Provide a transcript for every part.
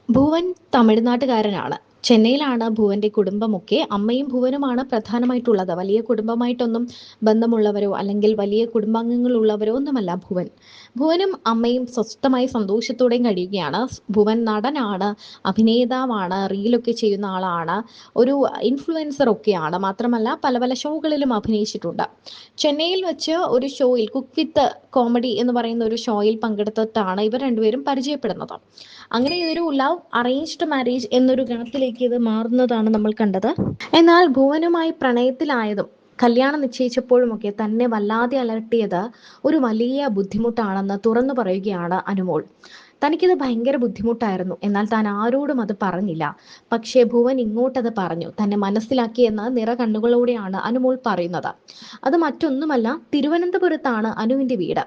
ഭുവൻ തമിഴ്നാട്ടുകാരനാണ്. ചെന്നൈയിലാണ് ഭുവന്റെ കുടുംബമൊക്കെ. അമ്മയും ഭുവനുമാണ് പ്രധാനമായിട്ടുള്ളത്. വലിയ കുടുംബമായിട്ടൊന്നും ബന്ധമുള്ളവരോ അല്ലെങ്കിൽ വലിയ കുടുംബാംഗങ്ങളുള്ളവരോ ഒന്നുമല്ല ഭുവൻ. ഭുവനും അമ്മയും സ്വസ്ഥമായി സന്തോഷത്തോടെയും കഴിയുകയാണ്. ഭുവൻ നടനാണ്, അഭിനേതാവാണ്, റീലൊക്കെ ചെയ്യുന്ന ആളാണ്, ഒരു ഇൻഫ്ലുവൻസർ ഒക്കെയാണ്. മാത്രമല്ല പല പല ഷോകളിലും അഭിനയിച്ചിട്ടുണ്ട്. ചെന്നൈയിൽ വെച്ച് ഒരു ഷോയിൽ കുക്ക് വിത്ത് കോമഡി എന്ന് പറയുന്ന ഒരു ഷോയിൽ പങ്കെടുത്തിട്ടാണ് ഇവർ രണ്ടുപേരും പരിചയപ്പെടുന്നത്. അങ്ങനെ ഒരു ലവ് അറേഞ്ച്ഡ് മാരേജ് എന്നൊരു ഗണത്തിലേക്ക് ഇത് മാറുന്നതാണ് നമ്മൾ കണ്ടത്. എന്നാൽ ഭുവനുമായി പ്രണയത്തിലായതും കല്യാണം നിശ്ചയിച്ചപ്പോഴുമൊക്കെ തന്നെ വല്ലാതെ അലട്ടിയത് ഒരു വലിയ ബുദ്ധിമുട്ടാണെന്ന് തുറന്നു പറയുകയാണ് അനുമോൾ. തനിക്കിത് ഭയങ്കര ബുദ്ധിമുട്ടായിരുന്നു, എന്നാൽ താൻ ആരോടും അത് പറഞ്ഞില്ല. പക്ഷേ ഭുവൻ ഇങ്ങോട്ടത് പറഞ്ഞു, തന്നെ മനസ്സിലാക്കിയെന്ന് നിറ കണ്ണുകളോടെയാണ് അനുമോൾ പറയുന്നത്. അത് മറ്റൊന്നുമല്ല, തിരുവനന്തപുരത്താണ് അനുവിന്റെ വീട്.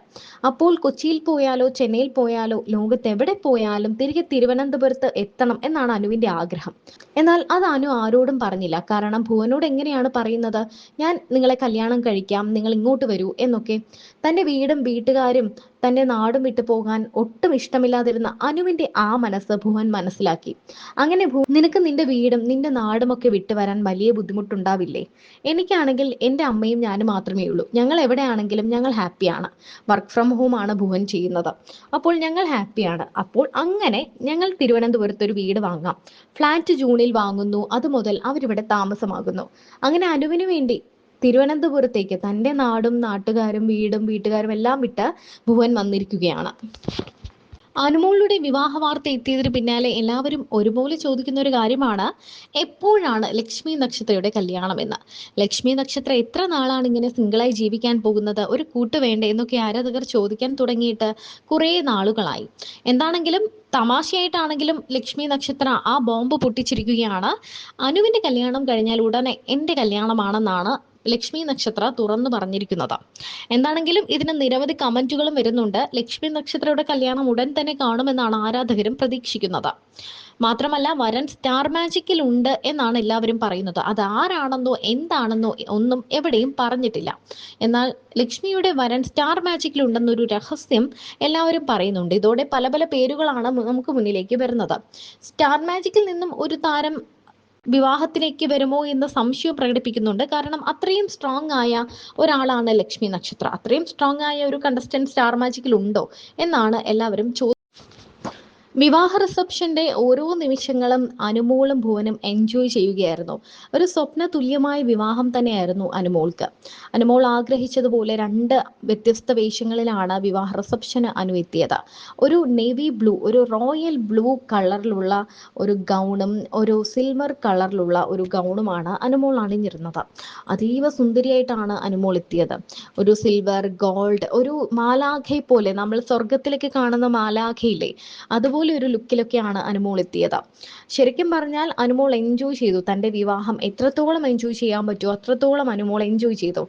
അപ്പോൾ കൊച്ചിയിൽ പോയാലോ ചെന്നൈയിൽ പോയാലോ ലോകത്ത് എവിടെ പോയാലും തിരികെ തിരുവനന്തപുരത്ത് എത്തണം എന്നാണ് അനുവിന്റെ ആഗ്രഹം. എന്നാൽ അത് അനു ആരോടും പറഞ്ഞില്ല. കാരണം ഭുവനോട് എങ്ങനെയാണ് പറയുന്നത്, ഞാൻ നിങ്ങളെ കല്യാണം കഴിക്കാം, നിങ്ങൾ ഇങ്ങോട്ട് വരൂ എന്നൊക്കെ. തന്റെ വീടും വീട്ടുകാരും തന്റെ നാടും വിട്ടു പോകാൻ ഒട്ടും ഇഷ്ടമില്ലാതിരുന്ന അനുവിന്റെ ആ മനസ്സ് ഭുവൻ മനസ്സിലാക്കി. അങ്ങനെ നിനക്ക് നിന്റെ വീടും നിന്റെ നാടും ഒക്കെ വിട്ടുവരാൻ വലിയ ബുദ്ധിമുട്ടുണ്ടാവില്ലേ? എനിക്കാണെങ്കിൽ എൻ്റെ അമ്മയും ഞാനും മാത്രമേ ഉള്ളൂ. ഞങ്ങൾ എവിടെയാണെങ്കിലും ഞങ്ങൾ ഹാപ്പിയാണ്. വർക്ക് ഫ്രം ഹോം ആണ് ഭുവൻ ചെയ്യുന്നത്. അപ്പോൾ ഞങ്ങൾ ഹാപ്പിയാണ്. അപ്പോൾ അങ്ങനെ ഞങ്ങൾ തിരുവനന്തപുരത്ത് ഒരു വീട് വാങ്ങാം. ഫ്ലാറ്റ് ജൂണിൽ വാങ്ങുന്നു. അതുമുതൽ അവരിവിടെ താമസമാകുന്നു. അങ്ങനെ അനുവിന് വേണ്ടി തിരുവനന്തപുരത്തേക്ക് തൻ്റെ നാടും നാട്ടുകാരും വീടും വീട്ടുകാരും എല്ലാം വിട്ട് ഭുവൻ വന്നിരിക്കുകയാണ്. അനുമോളുടെ വിവാഹ വാർത്ത എത്തിയതിന് പിന്നാലെ എല്ലാവരും ഒരുപോലെ ചോദിക്കുന്ന ഒരു കാര്യമാണ്, എപ്പോഴാണ് ലക്ഷ്മി നക്ഷത്രയുടെ കല്യാണം എന്ന്. ലക്ഷ്മി നക്ഷത്ര എത്ര നാളാണ് ഇങ്ങനെ സിംഗിളായി ജീവിക്കാൻ പോകുന്നത്, ഒരു കൂട്ട് വേണ്ടേ എന്നൊക്കെ ആരാധകർ ചോദിക്കാൻ തുടങ്ങിയിട്ട് കുറേ നാളുകളായി. എന്താണെങ്കിലും തമാശയായിട്ടാണെങ്കിലും ലക്ഷ്മി നക്ഷത്ര ആ ബോംബ് പൊട്ടിച്ചിരിക്കുകയാണ്. അനുവിന്റെ കല്യാണം കഴിഞ്ഞാൽ ഉടനെ എൻ്റെ കല്യാണമാണെന്നാണ് ലക്ഷ്മി നക്ഷത്ര തുറന്നു പറഞ്ഞിരിക്കുന്നത്. എന്താണെങ്കിലും ഇതിന് നിരവധി കമന്റുകളും വരുന്നുണ്ട്. ലക്ഷ്മി നക്ഷത്രയുടെ കല്യാണം ഉടൻ തന്നെ കാണുമെന്നാണ് ആരാധകരും പ്രതീക്ഷിക്കുന്നത്. മാത്രമല്ല വരൻ സ്റ്റാർ മാജിക്കിൽ ഉണ്ട് എന്നാണ് എല്ലാവരും പറയുന്നത്. അത് ആരാണെന്നോ എന്താണെന്നോ ഒന്നും എവിടെയും പറഞ്ഞിട്ടില്ല. എന്നാൽ ലക്ഷ്മിയുടെ വരൻ സ്റ്റാർ മാജിക്കിൽ ഉണ്ടെന്നൊരു രഹസ്യം എല്ലാവരും പറയുന്നുണ്ട്. ഇതോടെ പല പല പേരുകളാണ് നമുക്ക് മുന്നിലേക്ക് വരുന്നത്. സ്റ്റാർ മാജിക്കിൽ നിന്നും ഒരു താരം വിവാഹത്തിലേക്ക് വരുമോ എന്ന സംശയം പ്രകടിപ്പിക്കുന്നുണ്ട്. കാരണം അത്രയും സ്ട്രോങ് ആയ ഒരാളാണ് ലക്ഷ്മി നക്ഷത്ര. അത്രയും സ്ട്രോങ് ആയ ഒരു കണ്ടസ്റ്റന്റ് സ്റ്റാർ മാജിക്കിൽ ഉണ്ടോ എന്നാണ് എല്ലാവരും വിവാഹ റിസപ്ഷന്റെ ഓരോ നിമിഷങ്ങളും അനുമോളും ഭുവനും എൻജോയ് ചെയ്യുകയായിരുന്നു. ഒരു സ്വപ്ന തുല്യമായ വിവാഹം തന്നെയായിരുന്നു അനുമോൾക്ക്. അനുമോൾ ആഗ്രഹിച്ചതുപോലെ രണ്ട് വ്യത്യസ്ത വേഷങ്ങളിലാണ് വിവാഹ റിസപ്ഷന് അനു എത്തിയത്. ഒരു നേവി ബ്ലൂ, ഒരു റോയൽ ബ്ലൂ കളറിലുള്ള ഒരു ഗൗണും ഒരു സിൽവർ കളറിലുള്ള ഒരു ഗൗണുമാണ് അനുമോൾ അണിഞ്ഞിരുന്നത്. അതീവ സുന്ദരിയായിട്ടാണ് അനുമോൾ എത്തിയത്. ഒരു സിൽവർ ഗോൾഡ്, ഒരു മാലാഖയെ പോലെ, നമ്മൾ സ്വർഗത്തിലേക്ക് കാണുന്ന മാലാഖയില്ലേ, അതുപോലെ ഒരു ലുക്കിലൊക്കെയാണ് അനുമോൾ എത്തിയത്. ശരിക്കും പറഞ്ഞാൽ അനുമോൾ എൻജോയ് ചെയ്തു. തന്റെ വിവാഹം എത്രത്തോളം എൻജോയ് ചെയ്യാൻ പറ്റുമോ അത്രത്തോളം അനുമോൾ എൻജോയ് ചെയ്തു.